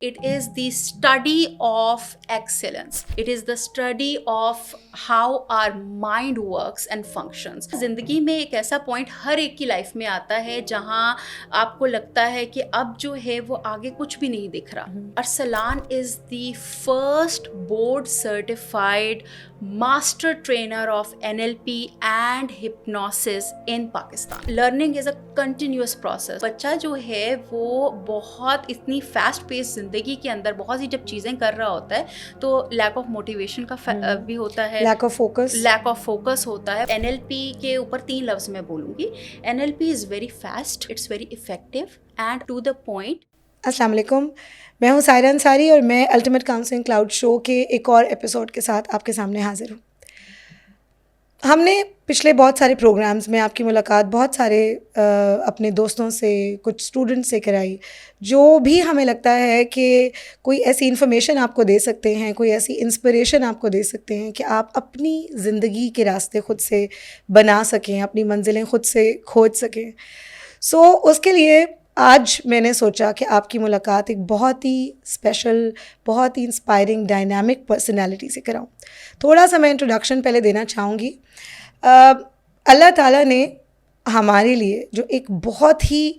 it is the study of excellence. It is the study of how our mind works and functions. زندگی میں ایک ایسا point ہر ایک کی لائف میں آتا ہے جہاں آپ کو لگتا ہے کہ اب جو ہے وہ آگے کچھ بھی نہیں دکھ رہا. Arsalan is the first board certified master trainer of NLP and hypnosis in Pakistan. Learning is a continuous process. بچہ جو ہے وہ بہت اتنی فاسٹ پیس زندگی کے اندر بہت سی جب چیزیں کر رہا ہوتا ہے تو لیک آف موٹیویشن کا بھی ہوتا ہے, لیک آف فوکس ہوتا ہے. NLP کے اوپر 3 لفظ میں بولوں گی. NLP is very fast, it's very effective and to the point. السلام علیکم, میں ہوں سائرہ انصاری اور میں الٹیمیٹ کاؤنسلنگ کلاؤڈ شو کے ایک اور ایپیسوڈ کے ساتھ آپ کے سامنے حاضر ہوں. ہم نے پچھلے بہت سارے پروگرامز میں آپ کی ملاقات بہت سارے اپنے دوستوں سے, کچھ اسٹوڈنٹ سے کرائی, جو بھی ہمیں لگتا ہے کہ کوئی ایسی انفارمیشن آپ کو دے سکتے ہیں, کوئی ایسی انسپریشن آپ کو دے سکتے ہیں کہ آپ اپنی زندگی کے راستے خود سے بنا سکیں, اپنی منزلیں خود سے کھوج سکیں. سو اس کے لیے آج میں نے سوچا کہ آپ کی ملاقات ایک بہت ہی اسپیشل, بہت ہی انسپائرنگ, ڈائنامک پرسنالٹی سے کراؤں. تھوڑا سا میں انٹروڈکشن پہلے دینا چاہوں گی. اللہ تعالیٰ نے ہمارے لیے جو ایک بہت ہی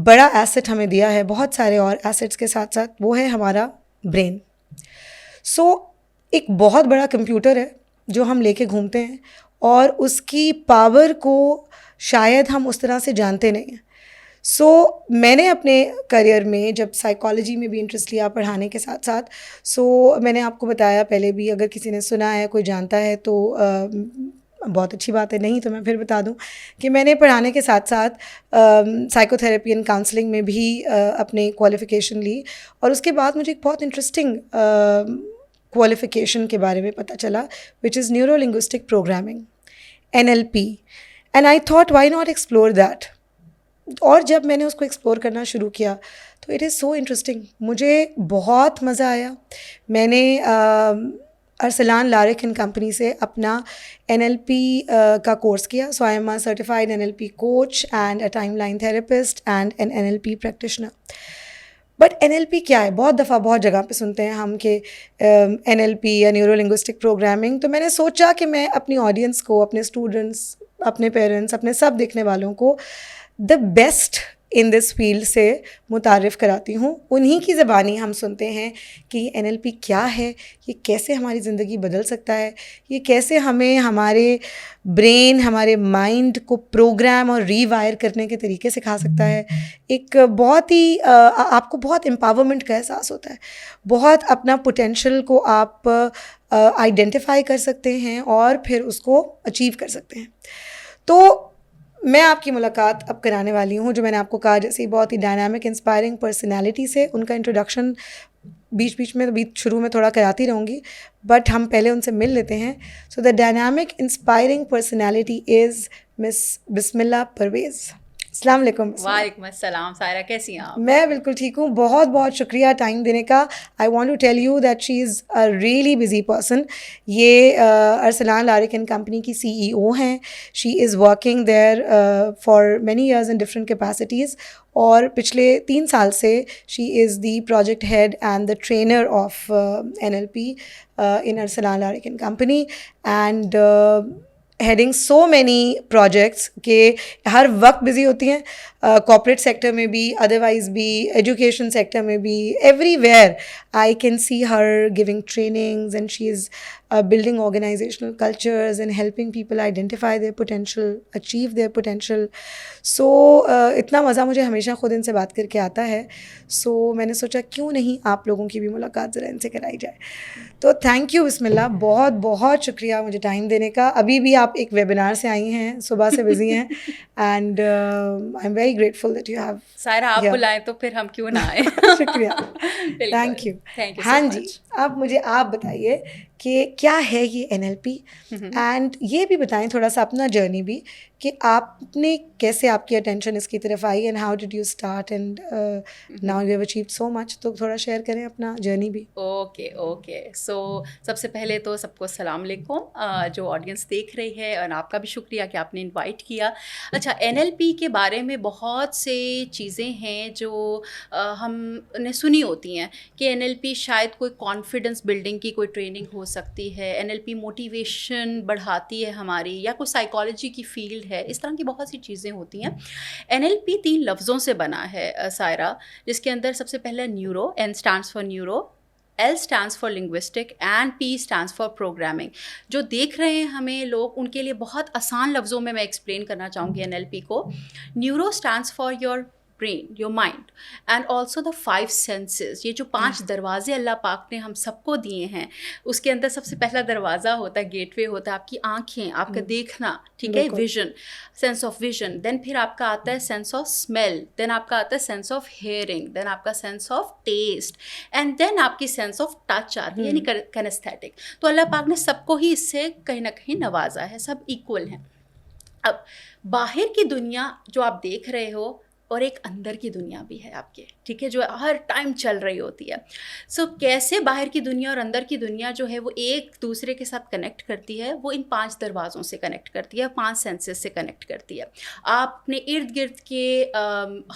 بڑا ایسٹ ہمیں دیا ہے, بہت سارے اور ایسٹس کے ساتھ ساتھ, وہ ہے ہمارا برین. سو ایک بہت بڑا کمپیوٹر ہے جو ہم لے کے گھومتے ہیں اور اس کی پاور کو شاید ہم اس طرح سے جانتے نہیں ہیں. سو میں نے اپنے کریئر میں جب سائیکالوجی میں بھی انٹرسٹ لیا پڑھانے کے ساتھ ساتھ, سو میں نے آپ کو بتایا پہلے بھی, اگر کسی نے سنا ہے, کوئی جانتا ہے تو بہت اچھی بات ہے, نہیں تو میں پھر بتا دوں کہ میں نے پڑھانے کے ساتھ ساتھ سائیکو تھراپی اینڈ کاؤنسلنگ میں بھی اپنے کوالیفیکیشن لی. اور اس کے بعد مجھے ایک بہت انٹرسٹنگ کوالیفیکیشن کے بارے میں پتہ چلا, which is neuro linguistic programming, NLP, and I thought why not explore that. اور جب میں نے اس کو ایکسپلور کرنا شروع کیا تو اٹ از سو انٹرسٹنگ, مجھے بہت مزہ آیا. میں نے ارسلان لاریک اینڈ کمپنی سے اپنا NLP کا کورس کیا. So I am a certified NLP coach and a timeline therapist and an NLP practitioner. But NLP کیا ہے؟ بہت دفعہ بہت جگہ پہ سنتے ہیں ہم کہ NLP یا نیورو لنگوسٹک پروگرامنگ. تو میں نے سوچا کہ میں اپنی آڈینس کو, اپنے اسٹوڈنٹس, اپنے پیرنٹس, اپنے سب دیکھنے والوں کو the best in this field سے متعارف کراتی ہوں. انہی کی زبانی ہم سنتے ہیں کہ یہ NLP کیا ہے, یہ کیسے ہماری زندگی بدل سکتا ہے, یہ کیسے ہمیں ہمارے برین, ہمارے مائنڈ کو پروگرام اور ری وائر کرنے کے طریقے سکھا سکتا ہے. ایک بہت ہی آپ کو بہت امپاورمنٹ کا احساس ہوتا ہے, بہت اپنا پوٹینشیل کو آپ آئیڈینٹیفائی کر سکتے ہیں اور پھر اس کو اچیو کر سکتے ہیں. تو میں آپ کی ملاقات اب کرانے والی ہوں, جو میں نے آپ کو کہا جیسے بہت ہی ڈائنامک انسپائرنگ پرسنالٹی سے. ان کا انٹروڈکشن بیچ بیچ میں شروع میں تھوڑا کراتی رہوں گی, بٹ ہم پہلے ان سے مل لیتے ہیں. So the dynamic inspiring personality is Miss Bismillah Parvez. السلام علیکم. وعلیکم السلام. سائرہ کیسی ہیں آپ؟ میں بالکل ٹھیک ہوں, بہت بہت شکریہ ٹائم دینے کا. I want to tell you that she is a really busy person. یہ ارسلان لاریک اینڈ کمپنی کی CEO ہیں. She is working there for many years in different capacities, اور پچھلے 3 سال سے she is the project head and the trainer of NLP in Arslan Larik and company, and heading so many projects کہ ہر وقت busy ہوتی ہیں, کارپوریٹ سیکٹر میں بھی, ادروائز بھی, ایجوکیشن سیکٹر میں بھی, every where I can see Hare giving trainings, and she is building organizational cultures and helping people identify their potential, achieve their potential. So اتنا مزہ مجھے ہمیشہ خود ان سے بات کر کے آتا ہے. سو میں نے سوچا کیوں نہیں آپ لوگوں کی بھی ملاقات ذرا ان سے کرائی جائے. تو تھینک یو, بسم اللہ, بہت بہت شکریہ مجھے ٹائم دینے کا. ابھی بھی آپ ایک ویبینار سے آئی ہیں, صبح سے بزی ہیں, and I am very grateful that you have. Saira آپ بلائیں تو پھر ہم کیوں نہ آئیں. شکریہ, تھینک یو. ہاں جی, اب مجھے آپ بتائیے کہ کیا ہے یہ NLP, اینڈ یہ بھی بتائیں تھوڑا سا اپنا جرنی بھی کہ آپ نے کیسے آپ کی اٹینشن اس کی طرف آئی and how did you start and now you have achieved so much. تو تھوڑا شیئر کریں اپنا جرنی بھی. اوکے سو سب سے پہلے تو سب کو السلام علیکم, جو آڈینس دیکھ رہی ہے, اور آپ کا بھی شکریہ کہ آپ نے انوائٹ کیا. اچھا, NLP کے بارے میں بہت سے چیزیں ہیں جو ہم نے سنی ہوتی ہیں کہ NLP شاید کوئی کانفیڈنس بلڈنگ کی کوئی ٹریننگ ہو سکتی ہے, NLP موٹیویشن بڑھاتی ہے ہماری, یا کوئی سائیکالوجی کی فیلڈ ہے, اس طرح کی بہت سی چیزیں ہوتی ہیں. NLP 3 لفظوں سے بنا ہے سائرہ, جس کے اندر سب سے پہلے neuro, N stands for neuro, L stands for linguistic and P stands for programming. جو دیکھ رہے ہیں ہمیں لوگ, ان کے لیے بہت آسان لفظوں میں ایکسپلین کرنا چاہوں گی NLP کو. Neuro stands for your brain, your mind, and also the 5 senses. یہ جو 5 دروازے اللہ پاک نے ہم سب کو دیے ہیں, اس کے اندر سب سے پہلا دروازہ ہوتا ہے, گیٹ وے ہوتا ہے آپ کی آنکھیں, آپ کا دیکھنا, ٹھیک ہے, ویژن, سینس آف ویژن. دین پھر آپ کا آتا ہے سینس آف اسمیل, دین آپ کا آتا ہے سینس آف ہیئرنگ, دین آپ کا sense of taste, and then آپ کی سینس آف ٹچ آتی ہے, یعنی کنیستھیٹک. تو اللہ پاک نے سب کو ہی اس سے کہیں نہ کہیں نوازا ہے, سب ایکول ہیں. اب باہر کی دنیا جو آپ دیکھ رہے ہو, اور ایک اندر کی دنیا بھی ہے آپ کے, ٹھیک ہے, جو ہر ٹائم چل رہی ہوتی ہے. سو کیسے باہر کی دنیا اور اندر کی دنیا جو ہے وہ ایک دوسرے کے ساتھ کنیکٹ کرتی ہے, وہ ان 5 دروازوں سے کنیکٹ کرتی ہے, 5 سینسز سے کنیکٹ کرتی ہے. آپ اپنے ارد گرد کے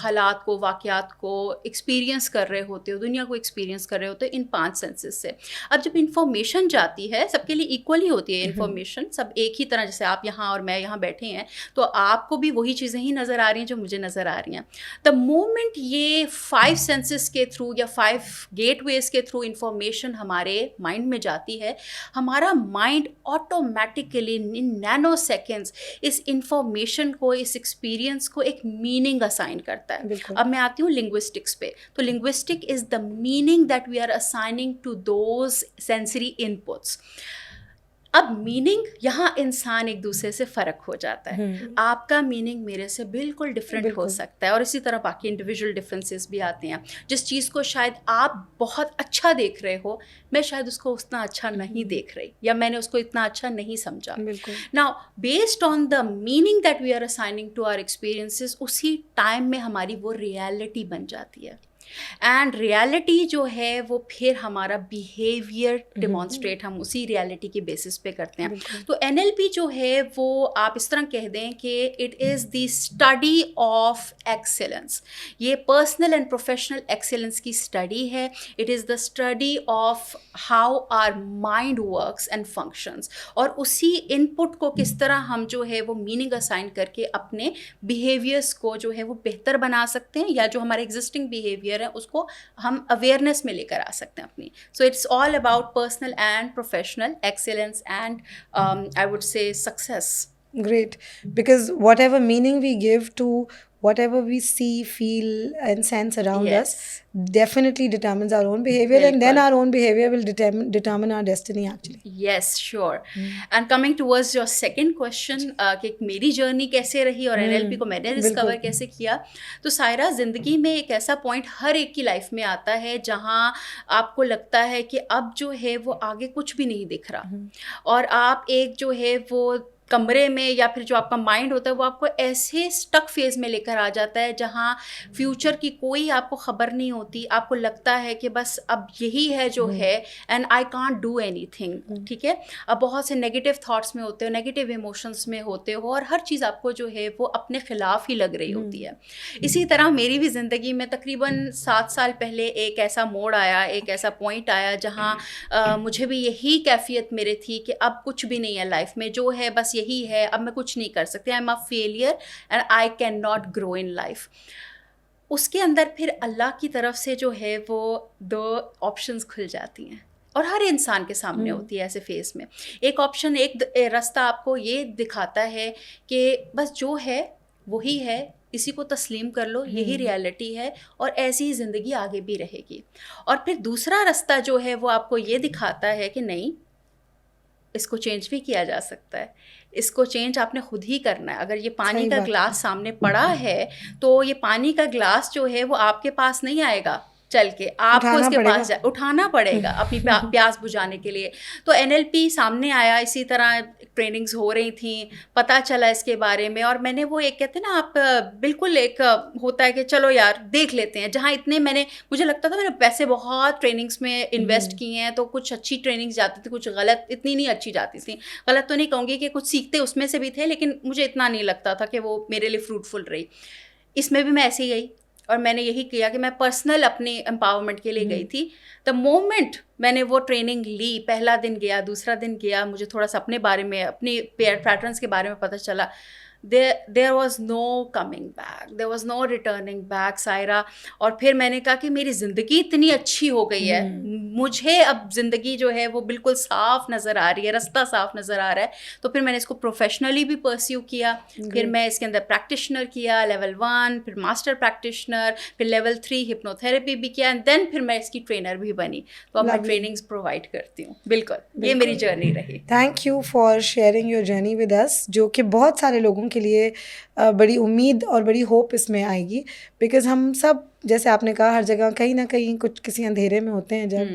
حالات کو, واقعات کو ایکسپیرینس کر رہے ہوتے ہو, دنیا کو ایکسپیرینس کر رہے ہوتے ہو ان 5 سینسز سے. اب جب انفارمیشن جاتی ہے, سب کے لیے ایکول ہی ہوتی ہے انفارمیشن, سب ایک ہی طرح, جیسے آپ یہاں اور میں یہاں بیٹھے ہیں, تو آپ کو بھی وہی چیزیں ہی نظر آ رہی ہیں جو مجھے نظر آ رہی ہیں. دا مومنٹ یہ 5 سینسز کے تھرو یا 5 گیٹ ویز کے تھرو انفارمیشن ہمارے مائنڈ میں جاتی ہے, ہمارا مائنڈ آٹومیٹیکلی ان نینو سیکنڈس اس انفارمیشن کو, اس ایکسپیرئنس کو ایک میننگ اسائن کرتا ہے. اب میں آتی ہوں لنگوسٹکس پہ. تو linguistic is the meaning that we are assigning to those sensory inputs. اب میننگ یہاں انسان ایک دوسرے سے فرق ہو جاتا ہے. آپ کا میننگ میرے سے بالکل ڈفرینٹ ہو سکتا ہے, اور اسی طرح باقی انڈیویجول ڈفرینسز بھی آتے ہیں. جس چیز کو شاید آپ بہت اچھا دیکھ رہے ہو, میں شاید اس کو اتنا اچھا نہیں دیکھ رہی, یا میں نے اس کو اتنا اچھا نہیں سمجھا. Now based on the meaning that we are assigning to our experiences, اسی ٹائم میں ہماری وہ ریالٹی بن جاتی ہے. اینڈ ریالٹی جو ہے وہ پھر ہمارا بیہیویئر ڈیمانسٹریٹ ہم اسی ریالٹی کے بیسس پہ کرتے ہیں. تو NLP جو ہے وہ آپ اس طرح کہہ دیں کہ it is the study of excellence. یہ پرسنل اینڈ پروفیشنل ایکسیلنس کی اسٹڈی ہے. It is the study of how our mind works and functions, اور اسی ان پٹ کو کس طرح ہم جو ہے وہ میننگ اسائن کر کے اپنے بیہیویئرس کو جو ہے وہ بہتر بنا سکتے ہیں, یا جو ہمارے ایگزسٹنگ بیہیویئر ہے اس کو ہم اویئرنیس میں لے کر آ سکتے ہیں اپنی. So it's all about personal and professional excellence and I would say success. Great, because whatever meaning we give to whatever we see, feel and sense around us definitely determines our own behavior, and then our own behavior will determine our destiny actually. Yes, sure. And coming towards your second question, کہ میری journey کیسے رہی اور NLP کو میں نے discover کیسے کیا. تو سائرہ, زندگی میں ایک ایسا پوائنٹ ہر ایک کی لائف میں آتا ہے جہاں آپ کو لگتا ہے کہ اب جو ہے وہ آگے کچھ بھی نہیں دکھ رہا, اور آپ ایک جو ہے وہ کمرے میں, یا پھر جو آپ کا مائنڈ ہوتا ہے وہ آپ کو ایسے اسٹک فیز میں لے کر آ جاتا ہے جہاں فیوچر کی کوئی آپ کو خبر نہیں ہوتی. آپ کو لگتا ہے کہ بس اب یہی ہے جو ہے, and I can't do any thing, ٹھیک ہے. اب بہت سے نیگیٹو تھاٹس میں ہوتے ہو, نیگیٹو ایموشنس میں ہوتے ہو, اور ہر چیز آپ کو جو ہے وہ اپنے خلاف ہی لگ رہی ہوتی ہے. اسی طرح میری بھی زندگی میں تقریباً 7 سال پہلے ایک ایسا موڑ آیا, ایک ایسا پوائنٹ آیا جہاں مجھے بھی یہی کیفیت میرے تھی کہ اب کچھ بھی نہیں ہے لائف میں, جو ہے بس یہی ہے, اب میں کچھ نہیں کر سکتی, I am a failure and I can not grow in life. اس کے اندر پھر اللہ کی طرف سے جو ہے وہ 2 آپشنز کھل جاتی ہیں, اور ہر انسان کے سامنے ہوتی ہے ایسے فیز میں. ایک آپشن, ایک راستہ آپ کو یہ دکھاتا ہے کہ بس جو ہے وہی ہے, اسی کو تسلیم کر لو, یہی ریالٹی ہے, اور ایسی ہی زندگی آگے بھی رہے گی. اور پھر دوسرا راستہ جو ہے وہ آپ کو یہ دکھاتا ہے کہ نہیں, اس کو چینج بھی کیا جا سکتا ہے, اس کو چینج آپ نے خود ہی کرنا ہے. اگر یہ پانی کا گلاس سامنے پڑا ہے تو یہ پانی کا گلاس جو ہے وہ آپ کے پاس نہیں آئے گا, چل کے آپ کو اس کے پاس اٹھانا پڑے گا اپنی پیاس بجھانے کے لیے. تو NLP سامنے آیا, اسی طرح ٹریننگز ہو رہی تھیں, پتہ چلا اس کے بارے میں, اور میں نے وہ ایک کہتے ہیں نا آپ بالکل ایک ہوتا ہے کہ چلو یار دیکھ لیتے ہیں, جہاں اتنے مجھے لگتا تھا میں نے پیسے بہت ٹریننگس میں انویسٹ کیے ہیں, تو کچھ اچھی ٹریننگز جاتی تھی, کچھ غلط, اتنی نہیں اچھی جاتی تھیں, غلط تو نہیں کہوں گی کہ کچھ سیکھتے اس میں سے بھی تھے, لیکن مجھے اتنا نہیں لگتا تھا کہ وہ میرے لیے فروٹفل رہی. اس میں بھی میں ایسے ہی گئی اور میں نے یہی کیا کہ میں پرسنل اپنی امپاورمنٹ کے لیے گئی تھی. دا مومنٹ میں نے وہ ٹریننگ لی, پہلا دن گیا, دوسرا دن گیا, مجھے تھوڑا سا اپنے بارے میں, اپنی پیٹرنس کے بارے میں پتہ چلا. there was no coming back, there was no returning back, Saira. اور پھر میں نے کہا کہ میری زندگی اتنی اچھی ہو گئی ہے, مجھے اب زندگی جو ہے وہ بالکل صاف نظر آ رہی ہے, رستہ صاف نظر آ رہا ہے. تو پھر میں نے اس کو پروفیشنلی بھی پرسیو کیا, پھر میں اس کے اندر پریکٹیشنر کیا لیول 1, پھر ماسٹر پریکٹیشنر, پھر لیول 3 ہپنوتھیراپی بھی کیا, اینڈ دین پھر میں اس کی ٹرینر بھی بنی. تو اب میں ٹریننگز پرووائڈ کرتی ہوں. بالکل یہ میری جرنی رہی. Thank you for sharing your journey with us, جو کہ بہت سارے لوگوں کے لیے بڑی امید اور بڑی ہوپ اس میں آئے گی. بیکاز ہم سب, جیسے آپ نے کہا, ہر جگہ کہیں نہ کہیں کچھ کسی اندھیرے میں ہوتے ہیں جب.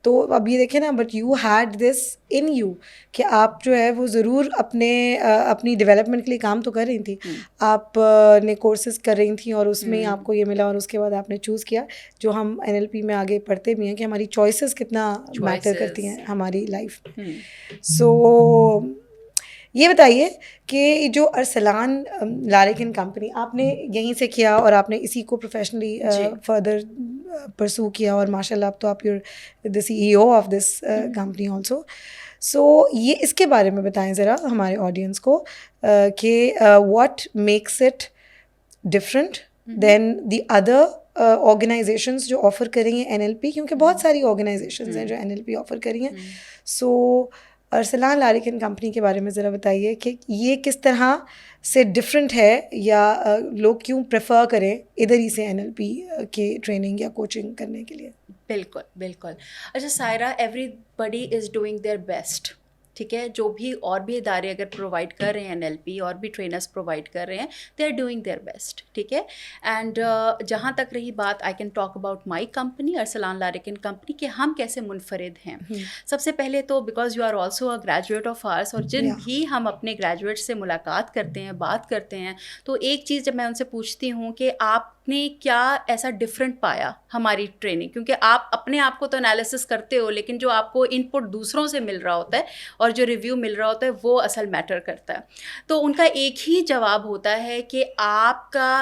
تو اب یہ دیکھیں نا, but you had this in you کہ آپ جو ہے وہ ضرور اپنی ڈیولپمنٹ کے لیے کام تو کر رہی تھیں, آپ نے کورسز کر رہی تھیں اور اس میں آپ کو یہ ملا, اور اس کے بعد آپ نے چوز کیا, جو ہم NLP میں آگے پڑھتے بھی ہیں کہ ہماری چوائسیز کتنا میٹر کرتی ہیں ہماری لائف. سو یہ بتائیے کہ جو ارسلان لاریکن کمپنی آپ نے یہیں سے کیا اور آپ نے اسی کو پروفیشنلی فردر پرسو کیا, اور ماشاء اللہ اب تو آپ your the CEO of this company also. So یہ اس کے بارے میں بتائیں ذرا ہمارے آڈینس کو کہ what makes it different than the other organizations جو آفر کر رہی ہیں NLP, کیونکہ بہت ساری آرگنائزیشنز ہیں جو NLP آفر کر رہی ہیں. سو ارسلان لاریکن کمپنی کے بارے میں ذرا بتائیے کہ یہ کس طرح سے ڈفرینٹ ہے, یا لوگ کیوں پریفر کریں ادھر ہی سے NLP کی ٹریننگ یا کوچنگ کرنے کے لیے. بالکل بالکل. اچھا Saira, everybody is doing their best, ٹھیک ہے, جو بھی اور بھی ادارے اگر پرووائڈ کر رہے ہیں NLP, اور بھی ٹرینرس پرووائڈ کر رہے ہیں, they are doing their best, ٹھیک ہے. اینڈ جہاں تک رہی بات, I can talk about my company Arslan Larik company, کہ ہم کیسے منفرد ہیں. سب سے پہلے تو because you are also a graduate of ours, اور جن بھی ہم اپنے گریجویٹ سے ملاقات کرتے ہیں, بات کرتے ہیں, تو ایک چیز جب میں ان سے پوچھتی ہوں کہ آپ نے کیا ایسا ڈفرینٹ پایا ہماری ٹریننگ, کیونکہ آپ اپنے آپ کو تو انالیسس کرتے ہو, لیکن جو آپ کو ان پٹ دوسروں سے مل رہا ہوتا ہے اور جو ریویو مل رہا ہوتا ہے وہ اصل میٹر کرتا ہے. تو ان کا ایک ہی جواب ہوتا ہے کہ آپ کا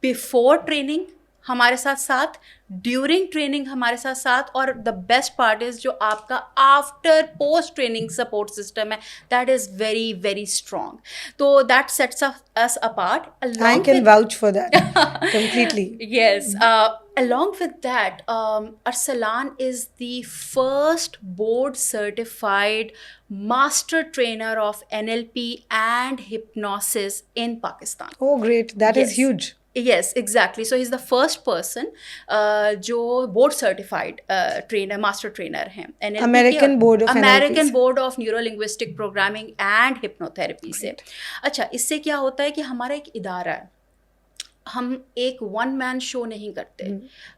بیفور ٹریننگ ہمارے ساتھ, ڈیورنگ ٹریننگ ہمارے ساتھ, اور دا بیسٹ پارٹ از جو آپ کا after post training support system ہے, that is very very strong. تو that sets us apart. I can vouch for that completely. Yes. Along with that, Arsalan is the first board certified master trainer of NLP and hypnosis in Pakistan. Oh, great. That is huge. Yes, exactly. So he's the first person جو board certified trainer, master trainer ہیں American Board of American Board of Neuro Linguistic Programming and Hypnotherapy سے. اچھا, اس سے کیا ہوتا ہے کہ ہمارا ایک ادارہ ہے, ہم ایک ون مین شو نہیں کرتے.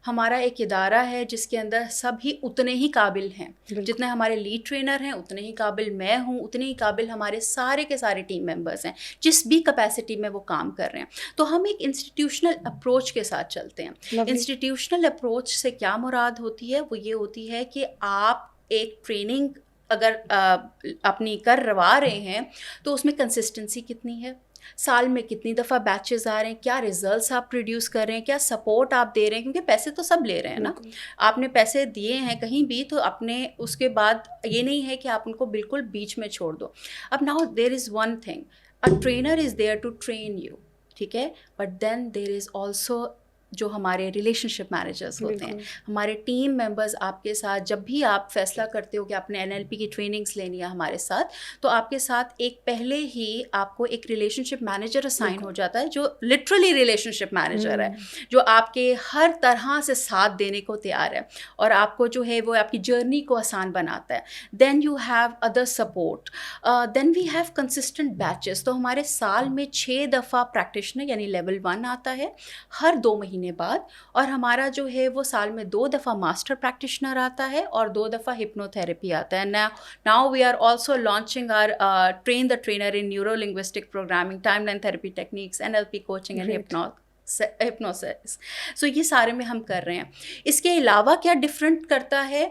ہمارا ایک ادارہ ہے جس کے اندر سبھی اتنے ہی قابل ہیں, جتنے ہمارے لیڈ ٹرینر ہیں اتنے ہی قابل میں ہوں, اتنے ہی قابل ہمارے سارے کے سارے ٹیم ممبرس ہیں جس بھی کیپیسٹی میں وہ کام کر رہے ہیں. تو ہم ایک انسٹیٹیوشنل اپروچ کے ساتھ چلتے ہیں. انسٹیٹیوشنل اپروچ سے کیا مراد ہوتی ہے, وہ یہ ہوتی ہے کہ آپ ایک ٹریننگ اگر اپنی کروا رہے ہیں تو اس میں کنسسٹنسی کتنی ہے, سال میں کتنی دفعہ بیچز آ رہے ہیں, کیا ریزلٹس آپ پروڈیوس کر رہے ہیں, کیا سپورٹ آپ دے رہے ہیں, کیونکہ پیسے تو سب لے رہے ہیں نا. آپ نے پیسے دیے ہیں کہیں بھی, تو اپنے اس کے بعد یہ نہیں ہے کہ آپ ان کو بالکل بیچ میں چھوڑ دو. اب now there is one thing, a trainer is there to train you, ٹھیک ہے, but then there is also جو ہمارے ریلیشن شپ مینیجرس ہوتے ہیں, ہمارے ٹیم ممبرز آپ کے ساتھ, جب بھی آپ فیصلہ کرتے ہو کہ آپ نے NLP کی ٹریننگس لینی ہے ہمارے ساتھ, تو آپ کے ساتھ ایک پہلے ہی آپ کو ایک ریلیشن شپ مینیجر اسائن ہو جاتا ہے, جو لٹرلی ریلیشن شپ مینیجر ہے, جو آپ کے ہر طرح سے ساتھ دینے کو تیار ہے اور آپ کو جو ہے وہ آپ کی جرنی کو آسان بناتا ہے. Then you have other support, then we have consistent batches. تو ہمارے سال میں 6 دفعہ پریکٹیشنر یعنی لیول 1 آتا ہے, ہر 2 مہینے مہینے بعد, اور ہمارا جو ہے وہ سال میں 2 دفعہ ماسٹر پریکٹیشنر آتا ہے اور 2 دفعہ ہپنو تھراپی آتا ہے. Now we are also launching our train the trainer in neuro-linguistic programming, timeline therapy techniques, NLP coaching and hypnosis. So یہ سارے میں ہم کر رہے ہیں. اس کے علاوہ کیا ڈفرینٹ کرتا ہے,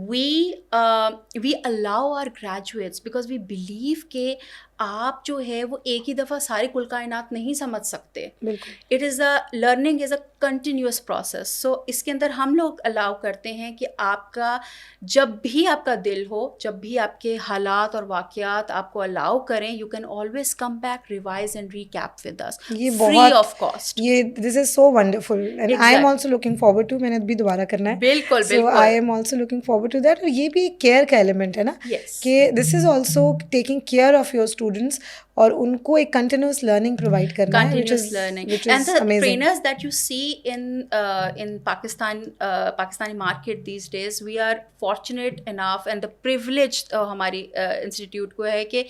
we allow our graduates, because we believe کہ آپ جو ہے وہ ایک ہی دفعہ ساری کل کائنات نہیں سمجھ سکتے. It is learning is a continuous process. So اس کے اندر ہم لوگ الاؤ کرتے ہیں کہ آپ کا جب بھی آپ کا دل ہو, جب بھی آپ کے حالات اور واقعات آپ کو الاؤ کریں, you can always come back, revise and recap with us free of cost. یہ this is so wonderful and I am also looking forward to. میں نے بھی دوبارہ کرنا ہے. بالکل so I am also looking forward to that. اور یہ بھی کیئر کا ایلیمنٹ ہے نا, کہ this is also taking care of your students اور ان کو ایک کنٹینیوس لرننگ پرووائڈ کرنا ہے, continuous learning. And the trainers that you see in Pakistani market these days, we are fortunate enough and the privileged ہماری institute کو ہے کہ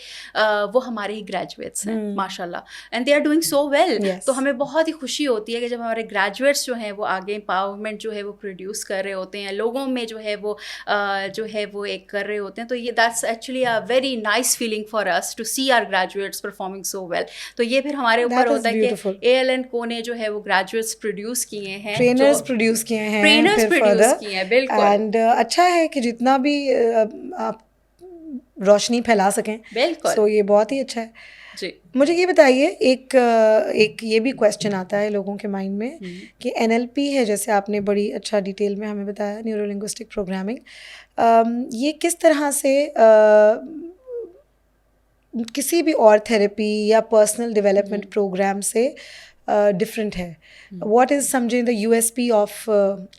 وہ ہمارے ہی گریجویٹس ہیں ماشاء اللہ, and they are doing so well. تو ہمیں بہت ہی خوشی ہوتی ہے کہ جب ہمارے گریجویٹس جو ہیں وہ آگے امپاورمنٹ جو ہے وہ پروڈیوس کر رہے ہوتے ہیں, لوگوں میں جو ہے وہ ایک کر رہے ہوتے ہیں. تو یہ that's actually a very nice feeling for us to see our graduates performing so well. تو یہ پھر ہمارے اوپر ہوتا ہے کہ ALN کو نے جو ہے وہ گریجویٹس پروڈیوس کیے ہیں, ٹرینرز پروڈیوس کیے ہیں, ٹرینرز پروڈیوس کیے ہیں. بالکل. اینڈ اچھا ہے کہ جتنا بھی آپ روشنی پھیلا سکیں. بالکل. سو یہ بہت ہی اچھا ہے. جی مجھے یہ بتائیے, ایک یہ بھی کویشچن آتا ہے لوگوں کے مائنڈ میں کہ NLP ہے, جیسے آپ نے بڑی اچھا ڈیٹیل میں ہمیں بتایا, نیورو لنگوسٹک پروگرامنگ, یہ کس طرح سے کسی بھی اور تھراپی یا پرسنل ڈیولپمنٹ پروگرام سے ڈفرینٹ ہے؟ واٹ از سمجھیں دا USP of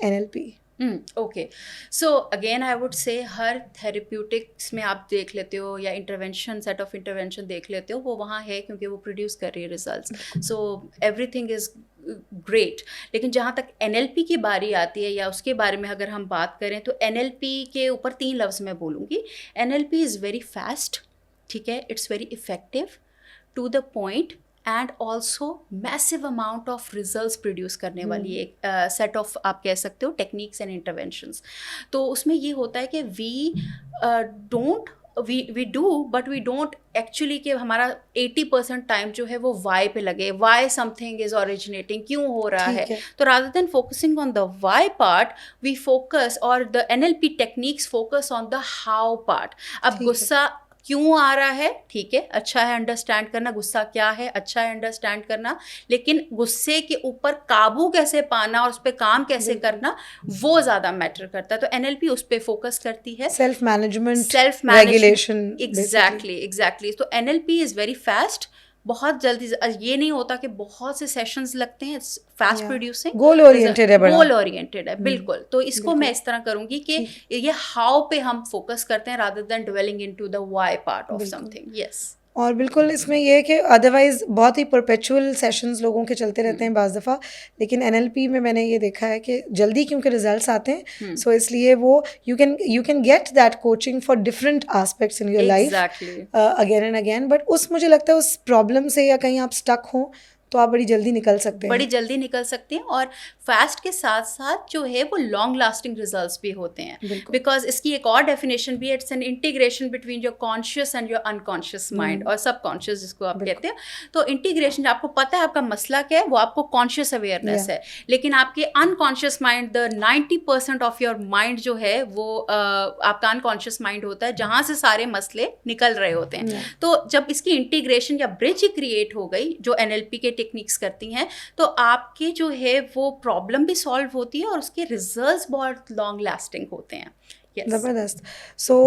NLP؟ Okay, so again I would say Hare therapeutics میں آپ دیکھ لیتے ہو یا انٹروینشن, سیٹ آف انٹروینشن دیکھ لیتے ہو, وہ وہاں ہے کیونکہ وہ پروڈیوس کر رہی ہے results. So every thing is great. لیکن جہاں تک NLP کی باری آتی ہے یا اس کے بارے میں اگر ہم بات کریں تو NLP کے اوپر 3 لفظ میں بولوں گی. NLP از ویری فاسٹ, ٹھیک ہے, it's very effective, to the point, and also massive amount of results produce کرنے والی ایک سیٹ آف آپ کہہ سکتے ہو ٹیکنیکس اینڈ انٹروینشنس. تو اس میں یہ ہوتا ہے کہ we do but we don't actually کہ ہمارا 80% ٹائم جو ہے وہ وائی پہ لگے, why something is originating, کیوں ہو رہا ہے. تو rather than focusing on the why part, we focus, اور the NLP techniques focus on the how part. اب غصہ کیوں آ رہا ہے, ٹھیک ہے, اچھا ہے انڈرسٹینڈ کرنا, غصہ کیا ہے, اچھا ہے انڈرسٹینڈ کرنا, لیکن غصے کے اوپر قابو کیسے پانا اور اس پہ کام کیسے کرنا, وہ زیادہ میٹر کرتا ہے. تو NLP اس پہ فوکس کرتی ہے, سیلف مینجمنٹ, ریگولیشن. ایگزیکٹلی. تو NLP از ویری فاسٹ, بہت جلدی, یہ نہیں ہوتا کہ بہت سے سیشنز لگتے ہیں, فاسٹ پروڈیوسنگ, گول اورینٹیڈ ہے, گول اورینٹیڈ ہے. بالکل. تو اس کو میں اس طرح کروں گی کہ یہ ہاؤ پہ ہم فوکس کرتے ہیں rather than dwelling into the why part of something. Yes. اور بالکل اس میں یہ ہے کہ ادروائز بہت ہی پرپیچول سیشنز لوگوں کے چلتے رہتے ہیں بعض دفعہ, لیکن NLP میں نے یہ دیکھا ہے کہ جلدی کیونکہ ریزلٹس آتے ہیں, سو اس لیے وہ you can get that coaching for different aspects in your life again and again. But مجھے لگتا ہے اس پرابلم سے یا کہیں آپ اسٹک ہوں تو آپ بڑی جلدی نکل سکتے ہیں, بڑی جلدی نکل سکتے ہیں. اور فاسٹ کے ساتھ ساتھ جو ہے وہ لانگ لاسٹنگ ریزلٹس بھی ہوتے ہیں, بیکاز اس کی ایک اور ڈیفینیشن بھی ہے, it's an integration between your conscious and your unconscious mind, اور سب کانشیس جس کو آپ کہتے ہیں. تو انٹیگریشن, آپ کو پتہ ہے آپ کا مسئلہ کیا ہے, وہ آپ کو کانشیس اویئرنیس ہے, لیکن آپ کے unconscious mind, the 90% of your mind جو ہے وہ آپ کا انکانشیس مائنڈ ہوتا ہے, جہاں سے سارے مسئلے نکل رہے ہوتے ہیں. تو جب اس کی انٹیگریشن یا برج کریٹ ہو گئی جو NLP کے ٹیکنیکس کرتی ہیں, تو آپ کے جو ہے وہ پرابلم بھی سالو ہوتی ہے اور اس کے ریزلٹس بہت لانگ لاسٹنگ ہوتے ہیں. زبردست. سو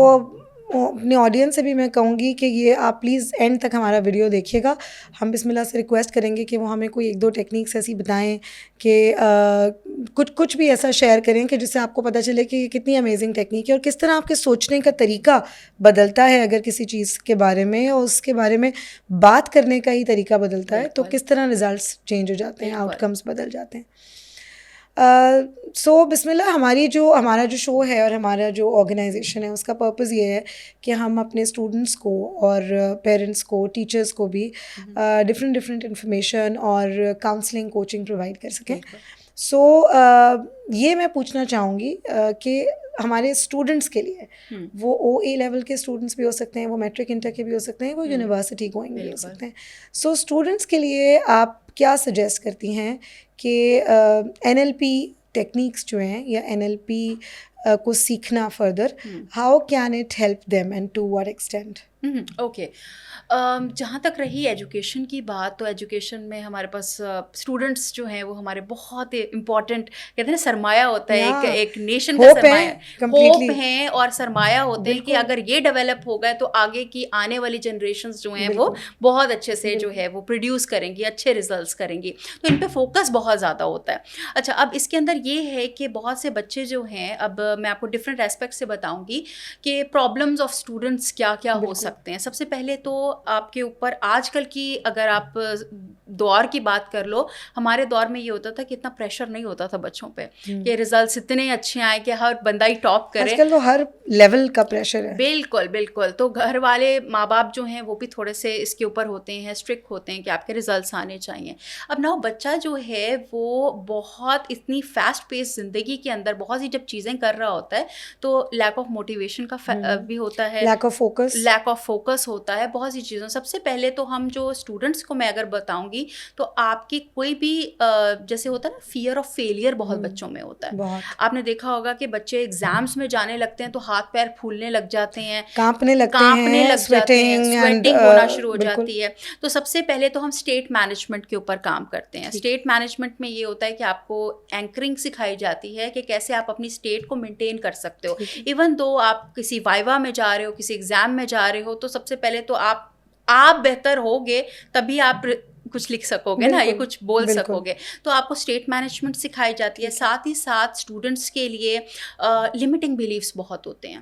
اپنے آڈینس سے بھی میں کہوں گی کہ یہ آپ پلیز اینڈ تک ہمارا ویڈیو دیکھیے گا. ہم بسم اللہ سے ریکویسٹ کریں گے کہ وہ ہمیں کوئی 1-2 ٹیکنیکس ایسی بتائیں کہ کچھ بھی ایسا شیئر کریں کہ جس سے آپ کو پتہ چلے کہ یہ کتنی امیزنگ ٹیکنیک ہے اور کس طرح آپ کے سوچنے کا طریقہ بدلتا ہے اگر کسی چیز کے بارے میں, اور اس کے بارے میں بات کرنے کا ہی طریقہ بدلتا ہے تو کس طرح ریزلٹس چینج ہو جاتے ہیں, آؤٹ کمس بدل جاتے ہیں. سو بسم اللہ. ہمارا جو شو ہے اور ہمارا جو آرگنائزیشن ہے اس کا پرپز یہ ہے کہ ہم اپنے اسٹوڈنٹس کو اور پیرنٹس کو, ٹیچرس کو بھی ڈفرینٹ انفارمیشن اور کاؤنسلنگ, کوچنگ پرووائڈ کر سکیں. سو یہ میں پوچھنا چاہوں گی کہ ہمارے اسٹوڈنٹس کے لیے وہ او اے لیول کے اسٹوڈنٹس بھی ہو سکتے ہیں, وہ میٹرک انٹر کے بھی ہو سکتے ہیں, وہ یونیورسٹی گوئنگ بھی ہو سکتے ہیں. سو اسٹوڈنٹس کے لیے آپ کیا سجیسٹ کرتی ہیں کہ این ایل پی ٹیکنیکس جو ہیں یا این ایل پی کو سیکھنا further, how can it help them and to what extent? Okay, جہاں تک رہی ایجوکیشن کی بات, تو ایجوکیشن میں ہمارے پاس اسٹوڈنٹس جو ہیں وہ ہمارے بہت امپورٹنٹ کہتے ہیں سرمایہ ہوتا ہے, ایک نیشن کا سرمایہ, ہوپ ہیں اور سرمایہ ہوتے ہیں کہ اگر یہ ڈیولپ ہو گئے تو آگے کی آنے والی جنریشنز جو ہیں وہ بہت اچھے سے جو ہے وہ پروڈیوس کریں گی, اچھے ریزلٹس کریں گی. تو ان پہ فوکس بہت زیادہ ہوتا ہے. اچھا, اب اس کے اندر یہ ہے کہ بہت سے بچے جو ہیں, اب میں آپ کو ڈفرینٹ ایسپیکٹ سے بتاؤں گی کہ پرابلمز آف اسٹوڈنٹس کیا کیا ہو سکتے ہیں. سب سے پہلے تو آپ کے اوپر آج کل کی اگر آپ دور کی بات کر لو, ہمارے دور میں یہ ہوتا تھا کہ اتنا پریشر نہیں ہوتا تھا بچوں پہ کہ ریزلٹس اتنے اچھے آئے کہ ہر بندہ ہی ٹاپ کرے. آج کل تو ہر لیول کا پریشر ہے. بالکل بالکل. تو گھر والے ماں باپ جو ہیں وہ بھی تھوڑے سے اس کے اوپر ہوتے ہیں, اسٹرکٹ ہوتے ہیں کہ آپ کے ریزلٹس آنے چاہیے. اب نا بچہ جو ہے وہ بہت اتنی فاسٹ پیس زندگی کے اندر بہت سی جب چیزیں کر رہا ہوتا ہے تو لیک آف موٹیویشن کا بھی ہوتا ہے, لیک آف فوکس ہوتا ہے بہت سی چیزوں. سب سے پہلے تو ہم جو اسٹوڈنٹس کو میں اگر بتاؤں گی تو آپ کی کوئی بھی جیسے ہوتا ہے نا فیئر آف فیلئر بہت بچوں میں ہوتا ہے. آپ نے دیکھا ہوگا کہ بچے ایگزامس میں جانے لگتے ہیں تو ہاتھ پیر پھولنے لگ جاتے ہیں, کانپنے لگ جاتے ہیں, سویٹنگ ہونا شروع ہو جاتی ہے. تو سب سے پہلے تو ہم اسٹیٹ مینجمنٹ کے اوپر کام کرتے ہیں. اسٹیٹ مینجمنٹ میں یہ ہوتا ہے کہ آپ کو اینکرنگ سکھائی جاتی ہے کہ کیسے آپ اپنی اسٹیٹ کو مینٹین کر سکتے ہو. ایون دو آپ کسی وائوا میں جا رہے ہو, کسی ایگزام میں جا رہے ہو, تو سب سے پہلے تو آپ بہتر ہوگے تبھی آپ کچھ لکھ سکو گے نا, یہ کچھ بول سکو گے. تو آپ کو اسٹیٹ مینجمنٹ سکھائی جاتی ہے. ساتھ ہی ساتھ اسٹوڈنٹس کے لیے لمیٹنگ بلیفس بہت ہوتے ہیں.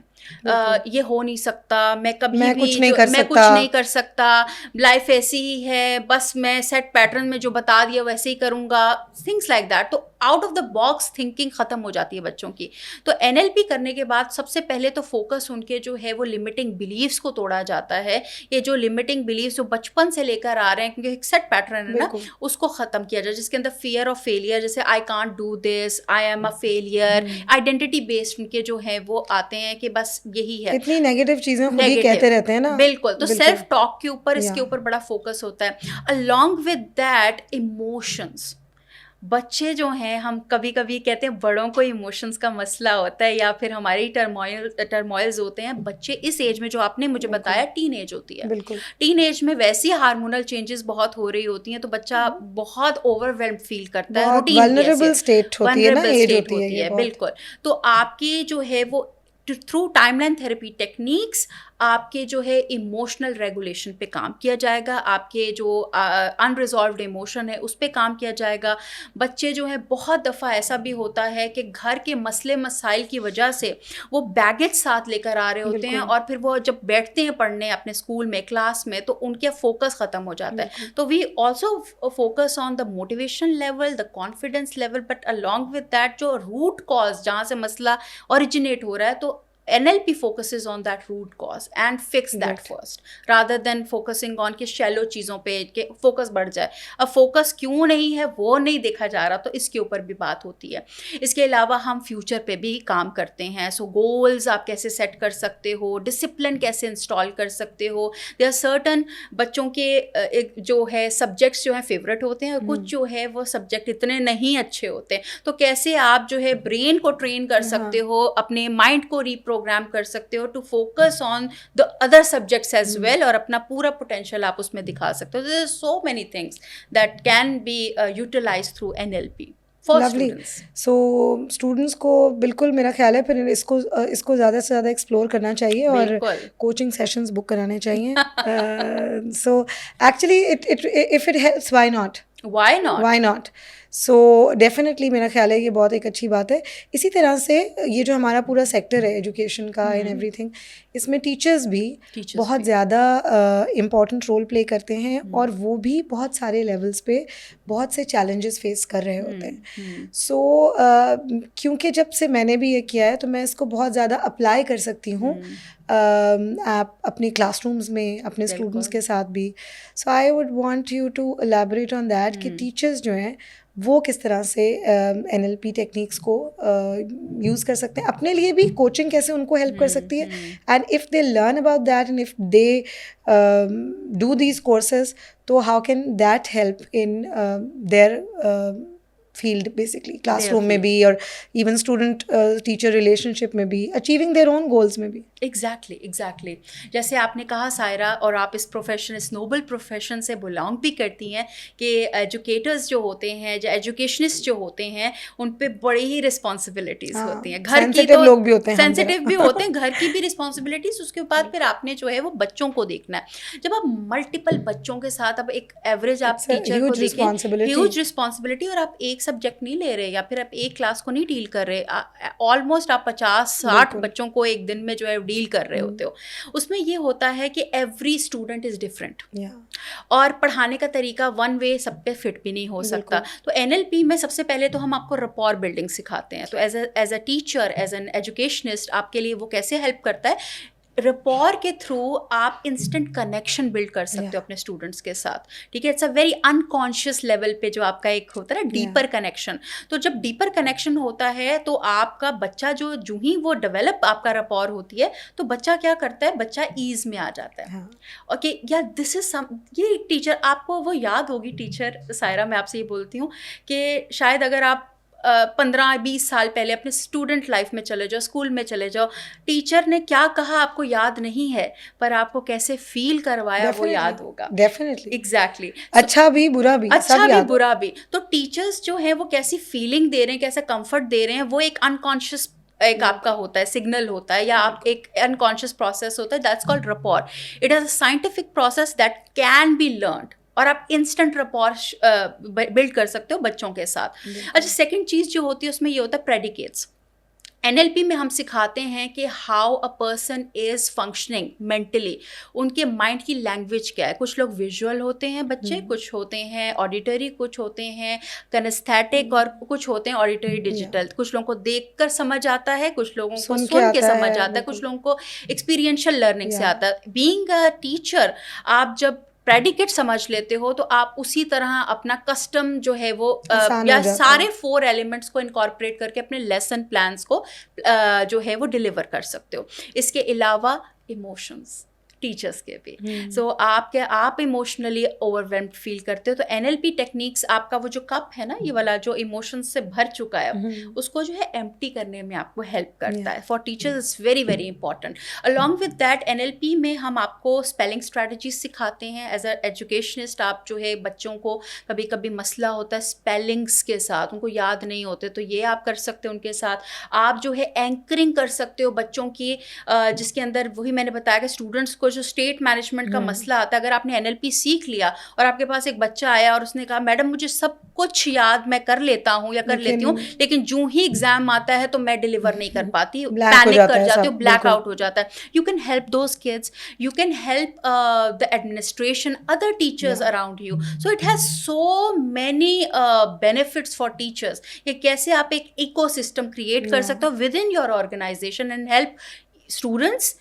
یہ ہو نہیں سکتا, میں کبھی بھی کچھ نہیں کر سکتا, لائف ایسی ہی ہے, بس میں سیٹ پیٹرن میں جو بتا دیا ویسے ہی کروں گا, تھنگس لائک دیٹ. تو out of the box thinking ختم ہو جاتی ہے بچوں کی. تو این ایل پی کرنے کے بعد سب سے پہلے تو فوکس ان کے جو ہے وہ لمیٹنگ بلیفس کو توڑا جاتا ہے. یہ جو لمیٹنگ بلیفس جو بچپن سے لے کر آ رہے ہیں, کیونکہ ایک سیٹ پیٹرن ہے نا, اس کو ختم کیا جائے, جس کے اندر فیئر آف فیلئر, جیسے I can't do this, I am a failure, identity based in کے جو ہیں وہ آتے ہیں کہ بس یہی ہے. اتنی نیگیٹو چیزیں خود ہی کہتے رہتے ہیں نا. بالکل. تو سیلف ٹاک کے اوپر اس کے اوپر بڑا فوکس ہوتا ہے. along with that ایموشنس, بچے جو ہیں, ہم کبھی کبھی کہتے ہیں بڑوں کو ایموشنس کا مسئلہ ہوتا ہے یا پھر ہماری ٹرموائلز ہوتے ہیں. بچے اس ایج میں جو آپ نے مجھے بتایا ٹین ایج ہوتی ہے, ٹین ایج میں ویسی ہارمونل چینجز بہت ہو رہی ہوتی ہیں, تو بچہ بہت اوور ویلڈ فیل کرتا ہے, ولنریبل اسٹیٹ ہوتی ہے نا, ایج ہوتی ہے. بالکل. تو آپ کی جو ہے وہ through time line therapy techniques آپ کے جو ہے ایموشنل ریگولیشن پہ کام کیا جائے گا. آپ کے جو انریزالوڈ ایموشن ہے اس پہ کام کیا جائے گا. بچے جو ہیں بہت دفعہ ایسا بھی ہوتا ہے کہ گھر کے مسئلے مسائل کی وجہ سے وہ بیگیج ساتھ لے کر آ رہے ہوتے ہیں, اور پھر وہ جب بیٹھتے ہیں پڑھنے اپنے اسکول میں, کلاس میں, تو ان کا فوکس ختم ہو جاتا ہے. تو we also focus on the motivation level, the confidence level, but along with that جو روٹ کاز جہاں سے مسئلہ اوریجنیٹ ہو رہا ہے, تو NLP focuses on that root cause and fix that first rather than focusing on کہ shallow چیزوں پہ کہ فوکس بڑھ جائے. اب فوکس کیوں نہیں ہے وہ نہیں دیکھا جا رہا, تو اس کے اوپر بھی بات ہوتی ہے. اس کے علاوہ ہم فیوچر پہ بھی کام کرتے ہیں. سو گولز آپ کیسے سیٹ کر سکتے ہو, ڈسپلن کیسے انسٹال کر سکتے ہو. دے آر سرٹن بچوں کے جو ہے سبجیکٹس جو ہیں فیوریٹ ہوتے ہیں, کچھ جو ہے وہ سبجیکٹ اتنے نہیں اچھے ہوتے, تو کیسے آپ جو ہے برین کو ٹرین کر سکتے ہو, اپنے مائنڈ کو پروگرام کر سکتے ہو to focus on the other subjects as well, اور اپنا پورا پوٹینشیل آپ اس میں دکھا سکتے ہو. There are so many things that can be utilised through NLP. Lovely. So students کو بالکل میرا خیال ہے پھر اس کو زیادہ سے زیادہ ایکسپلور کرنا چاہیے اور کوچنگ سیشنز بک کرانے چاہیے. So actually if it helps, why not. So definitely میرا خیال ہے یہ بہت ایک اچھی بات ہے. اسی طرح سے یہ جو ہمارا پورا سیکٹر ہے ایجوکیشن کا اینڈ ایوری تھنگ, اس میں ٹیچرز بھی بہت زیادہ امپورٹنٹ رول پلے کرتے ہیں, اور وہ بھی بہت سارے لیولس پہ بہت سے چیلنجز فیس کر رہے ہوتے ہیں. سو کیونکہ جب سے میں نے بھی یہ کیا ہے تو میں اس کو بہت زیادہ اپلائی کر سکتی ہوں آپ اپنے کلاس رومز میں اپنے اسٹوڈنٹس کے ساتھ بھی. So I would want you to elaborate on that کہ ٹیچرز جو ہیں وہ کس طرح سے NLP ٹیکنیکس کو یوز کر سکتے ہیں اپنے لیے بھی, کوچنگ کیسے ان کو ہیلپ کر سکتی ہے, and if they learn about that and if they do these courses, تو how can that help in their field basically, classroom میں بھی اور even student teacher relationship میں بھی, اچیونگ دیئر اون گولس میں بھی. Exactly جیسے آپ نے کہا سائرہ, اور آپ اس پروفیشن, اس نوبل پروفیشن سے بلانگ بھی کرتی ہیں, کہ ایجوکیٹرز جو ہوتے ہیں, جو ایجوکیشنسٹ جو ہوتے ہیں, ان پہ بڑی ہی رسپانسبلٹیز ہوتی ہیں. گھر کی تو لوگ بھی ہوتے ہیں, سینسیٹیو بھی ہوتے ہیں, گھر کی بھی رسپانسبلٹیز, اس کے بعد پھر آپ نے جو ہے وہ بچوں کو دیکھنا ہے. جب آپ ملٹیپل بچوں کے ساتھ, اب ایک ایوریج آپ ٹیچر کو دیکھیں, ہیوج رسپانسبلٹی, اور آپ ایک سبجیکٹ نہیں لے رہے, یا پھر آپ ایک کلاس کو نہیں ڈیل کر رہے, آلموسٹ آپ 50-60 بچوں کو ایک دن میں جو ہے ڈیل کر رہے ہوتے ہو. اس میں یہ ہوتا ہے کہ ایوری اسٹوڈنٹ از ڈفرینٹ, اور پڑھانے کا طریقہ ون وے سب پہ فٹ بھی نہیں ہو سکتا. تو NLP میں سب سے پہلے تو ہم آپ کو رپور بلڈنگ سکھاتے ہیں. تو as a teacher, as an educationist, آپ کے لیے وہ کیسے ہیلپ کرتا ہے, رپور کے تھرو آپ انسٹنٹ کنیکشن بلڈ کر سکتے ہو اپنے اسٹوڈنٹس کے ساتھ. ٹھیک ہے, it's a very unconscious level پہ جو آپ کا ایک ہوتا ہے نا ڈیپر کنیکشن. تو جب ڈیپر کنیکشن ہوتا ہے تو آپ کا بچہ جو ہی وہ ڈیولپ آپ کا رپور ہوتی ہے, تو بچہ کیا کرتا ہے, بچہ ایز میں آ جاتا ہے. اوکے, یا دس از سم, یہ ٹیچر آپ کو وہ یاد ہوگی, ٹیچر سائرہ میں آپ سے یہ بولتی ہوں کہ شاید اگر آپ 15-20 سال پہلے اپنے اسٹوڈنٹ لائف میں چلے جاؤ, اسکول میں چلے جاؤ, ٹیچر نے کیا کہا آپ کو یاد نہیں ہے, پر آپ کو کیسے فیل کروایا وہ یاد ہوگا. ڈیفینیٹلی, ایگزیکٹلی, اچھا بھی برا بھی, اچھا بھی برا بھی. تو ٹیچرس جو ہیں وہ کیسی فیلنگ دے رہے ہیں, کیسا کمفرٹ دے رہے ہیں, وہ ایک انکانشیس ایک آپ کا ہوتا ہے, سگنل ہوتا ہے, یا آپ ایک انکانشیس پروسیس ہوتا ہے, that's called rapport. It is a scientific process that can be learned, اور آپ انسٹنٹ رپور بلڈ کر سکتے ہو بچوں کے ساتھ. اچھا, سیکنڈ چیز جو ہوتی ہے اس میں یہ ہوتا ہے پریڈیکیٹس. NLP میں ہم سکھاتے ہیں کہ how a person is functioning mentally, ان کے مائنڈ کی لینگویج کیا ہے. کچھ لوگ ویژول ہوتے ہیں بچے, کچھ ہوتے ہیں آڈیٹری, کچھ ہوتے ہیں کنستھیٹک, اور کچھ ہوتے ہیں آڈیٹری ڈیجیٹل. کچھ لوگوں کو دیکھ کر سمجھ آتا ہے, کچھ لوگوں کو سن کے سمجھ آتا ہے, کچھ لوگوں کو ایکسپیرینشل لرننگ سے آتا ہے. بینگ اے ٹیچر, آپ جب پریڈیکیٹ سمجھ لیتے ہو تو آپ اسی طرح اپنا کسٹم جو ہے وہ یا سارے 4 ایلیمنٹس کو انکارپوریٹ کر کے اپنے لیسن پلانس کو جو ہے وہ ڈیلیور کر سکتے ہو. اس کے علاوہ ایموشنز ٹیچرس کے بھی, سو آپ ایموشنلی اوور ویلمڈ فیل کرتے ہو, تو NLP ٹیکنیکس آپ کا وہ جو کپ ہے نا, یہ والا جو ایموشنس سے بھر چکا ہے, اس کو جو ہے ایمپٹی کرنے میں آپ کو ہیلپ کرتا ہے. For teachers it's very very important. along with that NLP میں ہم آپ کو اسپیلنگ اسٹریٹجیز سکھاتے ہیں. ایز اے ایجوکیشنسٹ آپ جو ہے بچوں کو کبھی کبھی مسئلہ ہوتا ہے اسپیلنگس کے ساتھ, ان کو یاد نہیں ہوتے, تو یہ آپ کر سکتے ہو ان کے ساتھ. آپ جو ہے اینکرنگ کر سکتے ہو بچوں کی, جس کے اندر وہی میں نے بتایا کہ اسٹوڈنٹس کو جو اسٹیٹ مینجمنٹ کا مسئلہ آتا ہے, اگر آپ نے NLP سیکھ لیا اور آپ کے پاس ایک بچہ آیا اور اس نے کہا میڈم مجھے سب کچھ یاد میں کر لیتا ہوں یا کر لیتی ہوں, لیکن جو ہی ایگزام آتا ہے تو میں ڈیلیور نہیں کر پاتی, پینک کر جاتی ہوں, بلیک آؤٹ ہو جاتا ہے. You can help those kids, you can help the administration, other teachers around you. So it has so many benefits for teachers, کہ کیسے آپ ایک ایکو سسٹم کریٹ کر سکتے ہو within your organisation and help students,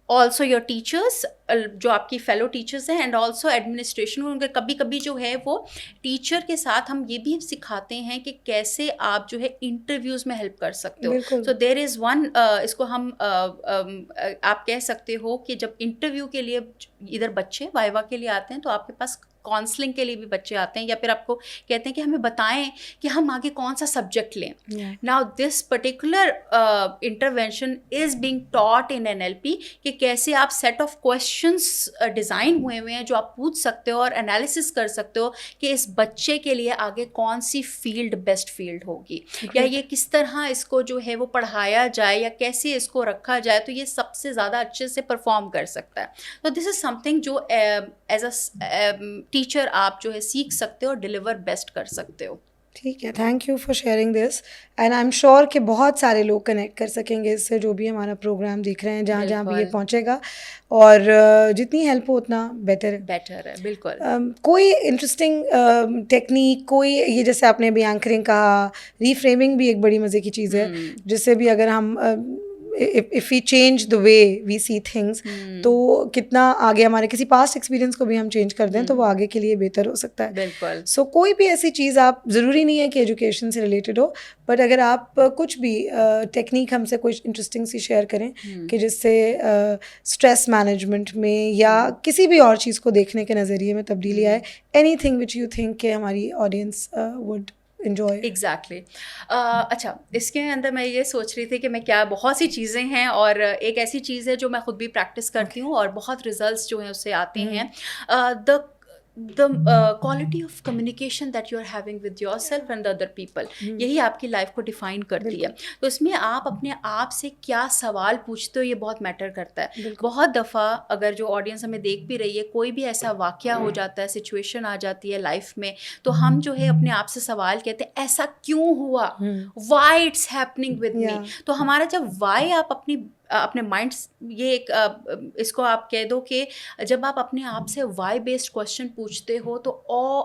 also your teachers, جو آپ کی فیلو ٹیچرس ہیں, اینڈ آلسو ایڈمنسٹریشن. ان کے کبھی کبھی جو ہے وہ ٹیچر کے ساتھ ہم یہ بھی سکھاتے ہیں کہ کیسے آپ جو ہے انٹرویوز میں ہیلپ کر سکتے ہو. سو دیر از ون, اس کو ہم آپ کہہ سکتے ہو کہ جب انٹرویو کے لیے ادھر بچے وائوا کے لیے آتے ہیں, تو آپ کے پاس کاؤنسلنگ کے لیے بھی بچے آتے ہیں, یا پھر آپ کو کہتے ہیں کہ ہمیں بتائیں کہ ہم آگے کون سا سبجیکٹ لیں. Now this particular intervention is being taught in NLP, کہ کیسے آپ سیٹ آف کویشچنس ڈیزائن ہوئے ہیں جو آپ پوچھ سکتے ہو اور انالیسس کر سکتے ہو کہ اس بچے کے لیے آگے کون سی فیلڈ بیسٹ فیلڈ ہوگی, یا یہ کس طرح اس کو جو ہے وہ پڑھایا جائے, یا کیسے اس کو رکھا جائے تو یہ سب سے زیادہ اچھے سے پرفارم کر سکتا ہے. تو دس از سم تھنگ جو ایز اے ٹیچر آپ جو ہے سیکھ سکتے ہو اور ڈیلیور بیسٹ کر سکتے ہو. ٹھیک ہے, thank you for sharing this, and I am sure کہ بہت سارے لوگ کنیکٹ کر سکیں گے اس سے, جو بھی ہمارا پروگرام دیکھ رہے ہیں, جہاں جہاں بھی یہ پہنچے گا, اور جتنی ہیلپ ہو اتنا بیٹر ہے. بالکل. کوئی انٹرسٹنگ ٹیکنیک, کوئی یہ جیسے آپ نے بھی اینکرنگ کہا, ری فریمنگ بھی ایک بڑی مزے کی چیز ہے, جس سے بھی اگر ہم if we change the way we see things, تو کتنا آگے ہمارے کسی پاسٹ ایکسپیرینس کو بھی ہم چینج کر دیں تو وہ آگے کے لیے بہتر ہو سکتا ہے. بالکل. سو کوئی بھی ایسی چیز آپ, ضروری نہیں ہے کہ ایجوکیشن سے ریلیٹڈ ہو, بٹ اگر آپ کچھ بھی ٹیکنیک ہم سے کوئی انٹرسٹنگ سی شیئر کریں کہ جس سے اسٹریس مینجمنٹ میں یا کسی بھی اور چیز کو دیکھنے کے نظریے میں تبدیلی آئے, any thing which you think کہ ہماری آڈینس وڈ انجوائے. ایگزیکٹلی. اچھا, اس کے اندر میں یہ سوچ رہی تھی کہ میں کیا, بہت سی چیزیں ہیں اور ایک ایسی چیز ہے جو میں خود بھی پریکٹس کرتی ہوں اور بہت ریزلٹس جو ہیں اس سے آتے ہیں. the quality of communication that you're having with yourself and the other people, یہی آپ کی لائف کو ڈیفائن کرتی ہے. تو اس میں آپ اپنے آپ سے کیا سوال پوچھتے ہو یہ بہت میٹر کرتا ہے. بہت دفعہ اگر جو آڈینس ہمیں دیکھ بھی رہی ہے, کوئی بھی ایسا واقعہ ہو جاتا ہے, سچویشن آ جاتی ہے لائف میں, تو ہم جو ہے اپنے آپ سے سوال کہتے ہیں ایسا کیوں ہوا, why it's happening with me. تو ہمارا جب وائی آپ اپنے مائنڈ, یہ ایک اس کو آپ کہہ دو کہ جب آپ اپنے آپ سے وائی بیسڈ کوشچن پوچھتے ہو تو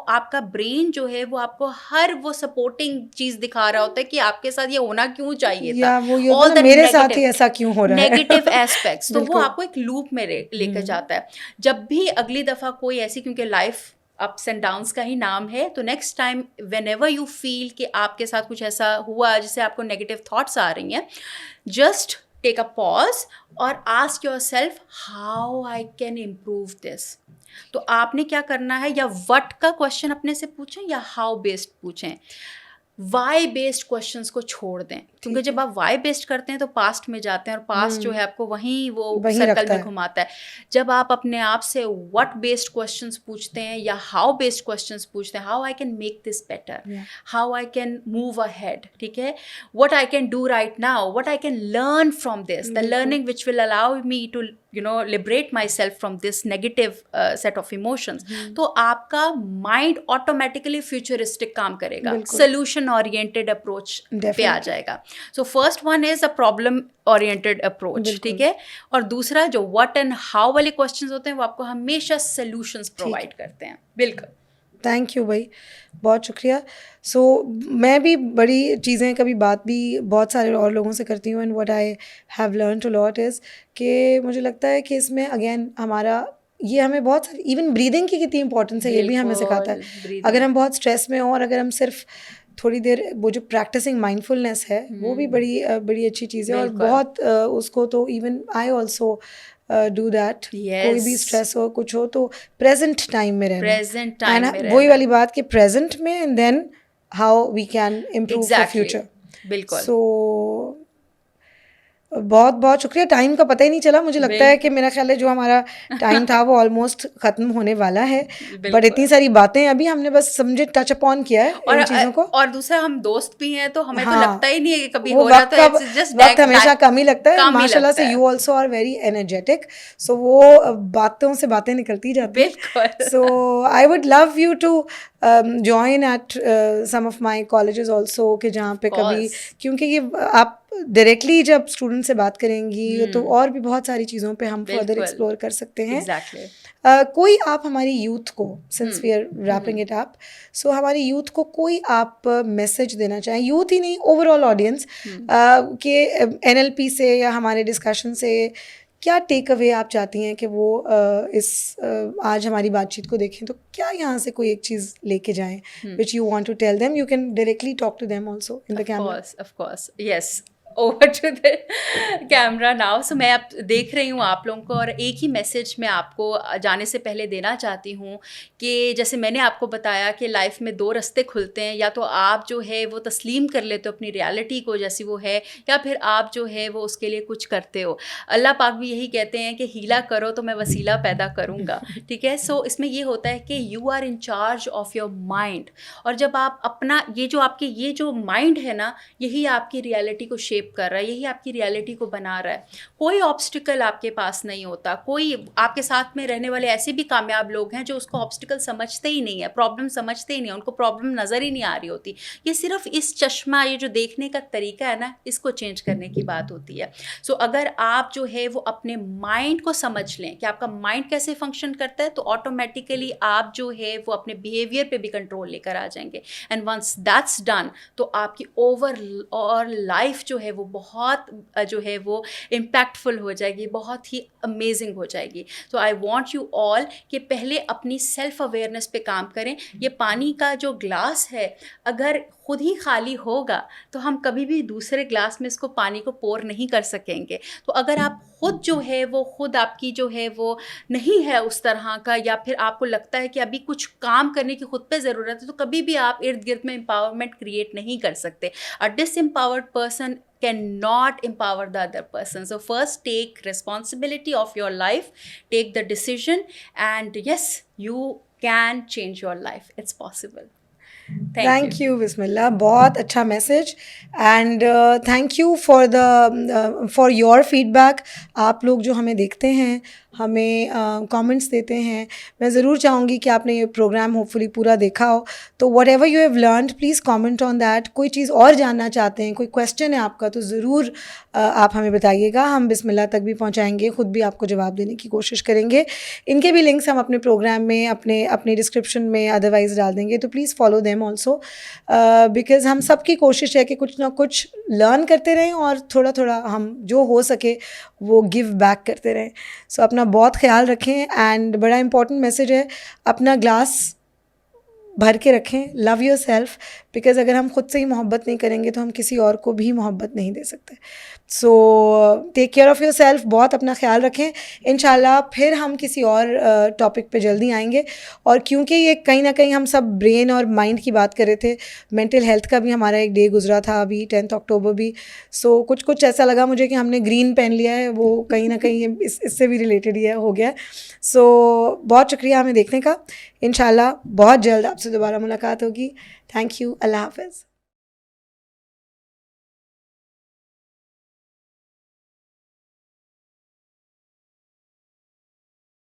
آپ کا برین جو ہے وہ آپ کو ہر وہ سپورٹنگ چیز دکھا رہا ہوتا ہے کہ آپ کے ساتھ یہ ہونا کیوں چاہیے تھا, میرے ساتھ ہی ایسا کیوں ہو رہا ہے, نیگیٹو ایسپیکٹس. تو وہ آپ کو ایک لوپ میں لے کر جاتا ہے. جب بھی اگلی دفعہ کوئی ایسی, کیونکہ لائف اپس اینڈ ڈاؤنس کا ہی نام ہے, تو next time whenever you feel کہ آپ کے ساتھ کچھ ایسا ہوا جس سے آپ کو نیگیٹو تھاٹس آ رہی ہیں, جسٹ take a pause اور ask yourself how I can improve this. تو آپ نے کیا کرنا ہے, یا what کا کوشچن اپنے سے پوچھیں یا how based پوچھیں. وائی بیسڈ کوشچنس کو چھوڑ دیں, کیونکہ جب آپ وائی بیسڈ کرتے ہیں تو پاسٹ میں جاتے ہیں اور پاسٹ جو ہے آپ کو وہیں وہ سرکل میں گھماتا ہے. جب آپ اپنے آپ سے وٹ بیسڈ کوشچنس پوچھتے ہیں یا ہاؤ بیسڈ کوشچنس پوچھتے ہیں, how I can make this better, how I can move ahead, ٹھیک ہے, what I can do right now, what I can learn from this, the learning which will allow me to liberate myself from this negative set of emotions. تو آپ کا mind automatically futuristic کام کرے گا, solution oriented approach پہ آ جائے گا. So first one is a problem oriented approach, ٹھیک ہے, اور دوسرا جو وٹ اینڈ ہاؤ والے کوشچنز ہوتے ہیں وہ آپ کو ہمیشہ سولوشنز پرووائڈ کرتے ہیں. بالکل, تھینک یو بھائی, بہت شکریہ. سو میں بھی بڑی چیزیں کبھی بات بھی بہت سارے اور لوگوں سے کرتی ہوں, and what I have learn to lot is کہ مجھے لگتا ہے کہ اس میں اگین ہمارا یہ ہمیں بہت ساری, ایون بریدنگ کی کتنی امپورٹنس ہے یہ بھی ہمیں سکھاتا ہے. اگر ہم بہت اسٹریس میں ہوں اور اگر ہم صرف تھوڑی دیر, وہ جو پریکٹسنگ مائنڈفلنس ہے وہ بھی بڑی اچھی چیز ہے, اور بہت اس کو تو even I also do that. کوئی بھی اسٹریس ہو, کچھ ہو, تو پریزنٹ ٹائم میں رہنا, وہی والی بات کہ پریزنٹ میں, and then how we can improve for future. بالکل. سو بہت بہت شکریہ. ٹائم کا پتہ ہی نہیں چلا. مجھے لگتا ہے کہ میرا خیال ہے جو ہمارا ٹائم تھا وہ آلموسٹ ختم ہونے والا ہے, بٹ اتنی ساری باتیں ابھی ہم نے بس سمجھے ٹچ اپون کیا ہے ان چیزوں کو. اور دوسرا ہم دوست بھی ہیں تو ہمیں تو لگتا ہی نہیں ہے کہ کبھی ہو رہا, تو وقت ہمیشہ کم ہی لگتا ہے. ماشاء اللہ سے you also are very energetic, so وہ باتوں سے باتیں نکلتی جاتی ہیں. So I would love you to join at some of my colleges also, کہ جہاں پہ کبھی, کیونکہ یہ آپ ڈائریکٹلی جب اسٹوڈنٹ سے بات کریں گی تو اور بھی بہت ساری چیزوں پہ ہم فردر ایکسپلور کر سکتے ہیں. کوئی آپ ہماری یوتھ کو, since we are wrapping it up, so ہماری یوتھ کو کوئی آپ میسج دینا چاہیں, یوتھ ہی نہیں اوور آل آڈینس, کہ NLP سے یا ہمارے ڈسکشن سے کیا ٹیک اوے آپ چاہتی ہیں کہ وہ اس آج ہماری بات چیت کو دیکھیں تو کیا یہاں سے کوئی ایک چیز لے کے جائیں which you want to tell them? You can directly talk to them also in the camera. Of course, yes. Over to the camera now. So میں اب دیکھ رہی ہوں آپ لوگوں کو, اور ایک ہی میسج میں آپ کو جانے سے پہلے دینا چاہتی ہوں کہ جیسے میں نے آپ کو بتایا کہ لائف میں دو رستے کھلتے ہیں, یا تو آپ جو ہے وہ تسلیم کر لیتے ہو اپنی ریالٹی کو جیسی وہ ہے, یا پھر آپ جو ہے وہ اس کے لیے کچھ کرتے ہو. اللہ پاک بھی یہی کہتے ہیں کہ ہیلا کرو تو میں وسیلہ پیدا کروں گا, ٹھیک ہے. سو اس میں یہ ہوتا ہے کہ you are in charge of your mind, اور جب آپ اپنا یہ جو آپ کے یہ جو مائنڈ ہے نا, یہی آپ کی ریالٹی کو شیپ کر رہا ہے, یہی آپ کی ریالٹی کو بنا رہا ہے. کوئی آبسٹیکل آپ کے پاس نہیں ہوتا. کوئی آپ کے ساتھ میں رہنے والے ایسے بھی کامیاب لوگ ہیں جو اس کو آبسٹیکل سمجھتے ہی نہیں ہے, پرابلم سمجھتے ہی نہیں, ان کو پرابلم نظر ہی نہیں آ رہی ہوتی. یہ صرف اس چشمہ, یہ جو دیکھنے کا طریقہ ہے نا, اس کو چینج کرنے کی بات ہوتی ہے. سو اگر آپ جو ہے وہ اپنے مائنڈ کو سمجھ لیں کہ آپ کا مائنڈ کیسے فنکشن کرتا ہے, تو آٹومیٹیکلی آپ جو ہے وہ اپنے بیہیویئر پہ بھی کنٹرول لے کر آ جائیں گے. اینڈ ونس دیٹس ڈن, تو آپ کی اوور اور لائف جو ہے وہ بہت جو ہے وہ امپیکٹفل ہو جائے گی, بہت ہی امیزنگ ہو جائے گی. تو آئی وانٹ یو آل کہ پہلے اپنی سیلف اویئرنیس پہ کام کریں. یہ پانی کا جو گلاس ہے اگر خود ہی خالی ہوگا تو ہم کبھی بھی دوسرے گلاس میں اس کو پانی کو پور نہیں کر سکیں گے. تو اگر آپ خود جو ہے وہ خود آپ کی جو ہے وہ نہیں ہے اس طرح کا, یا پھر آپ کو لگتا ہے کہ ابھی کچھ کام کرنے کی خود پہ ضرورت ہے, تو کبھی بھی آپ ارد گرد میں امپاورمنٹ کریٹ نہیں کر سکتے. A disempowered person cannot empower the other person. So first take responsibility of your life, take the decision, and yes, you can change your life. It's possible. Thank you بسم اللہ, بہت اچھا message. And thank you for your feedback. آپ لوگ جو ہمیں دیکھتے ہیں, ہمیں کامنٹس دیتے ہیں, میں ضرور چاہوں گی کہ آپ نے یہ پروگرام ہوپ فلی پورا دیکھا ہو. تو what ever you have learned please comment on that. کوئی چیز اور جاننا چاہتے ہیں, کوئی کویشچن ہے آپ کا, تو ضرور آپ ہمیں بتائیے گا. ہم بسم اللہ تک بھی پہنچائیں گے, خود بھی آپ کو جواب دینے کی کوشش کریں گے. ان کے بھی لنکس ہم اپنے پروگرام میں اپنے ڈسکرپشن میں ادروائز ڈال دیں گے, تو please follow them also, because ہم سب کی کوشش ہے کہ کچھ نہ کچھ لرن کرتے رہیں اور تھوڑا تھوڑا ہم جو ہو سکے وہ گیو بیک کرتے رہیں. سو اپنا بہت خیال رکھیں. اینڈ بڑا امپورٹنٹ میسیج ہے, اپنا گلاس بھر کے رکھیں. لو یور سیلف, بیکاز اگر ہم خود سے ہی محبت نہیں کریں گے تو ہم کسی اور کو بھی محبت نہیں دے سکتے. So take care of yourself, بہت اپنا خیال رکھیں. انشاءاللہ پھر ہم کسی اور ٹاپک پہ جلدی آئیں گے. اور کیونکہ یہ کہیں نہ کہیں ہم سب برین اور مائنڈ کی بات کر رہے تھے, مینٹل ہیلتھ کا بھی ہمارا ایک ڈے گزرا تھا ابھی 10 اکتوبر بھی. سو کچھ ایسا لگا مجھے کہ ہم نے گرین پہن لیا ہے, وہ کہیں نہ کہیں اس سے بھی ریلیٹڈ ہی ہو گیا. سو بہت شکریہ ہمیں دیکھنے کا. انشاءاللہ بہت جلد آپ سے دوبارہ ملاقات ہوگی. Thank you. اللہ حافظ.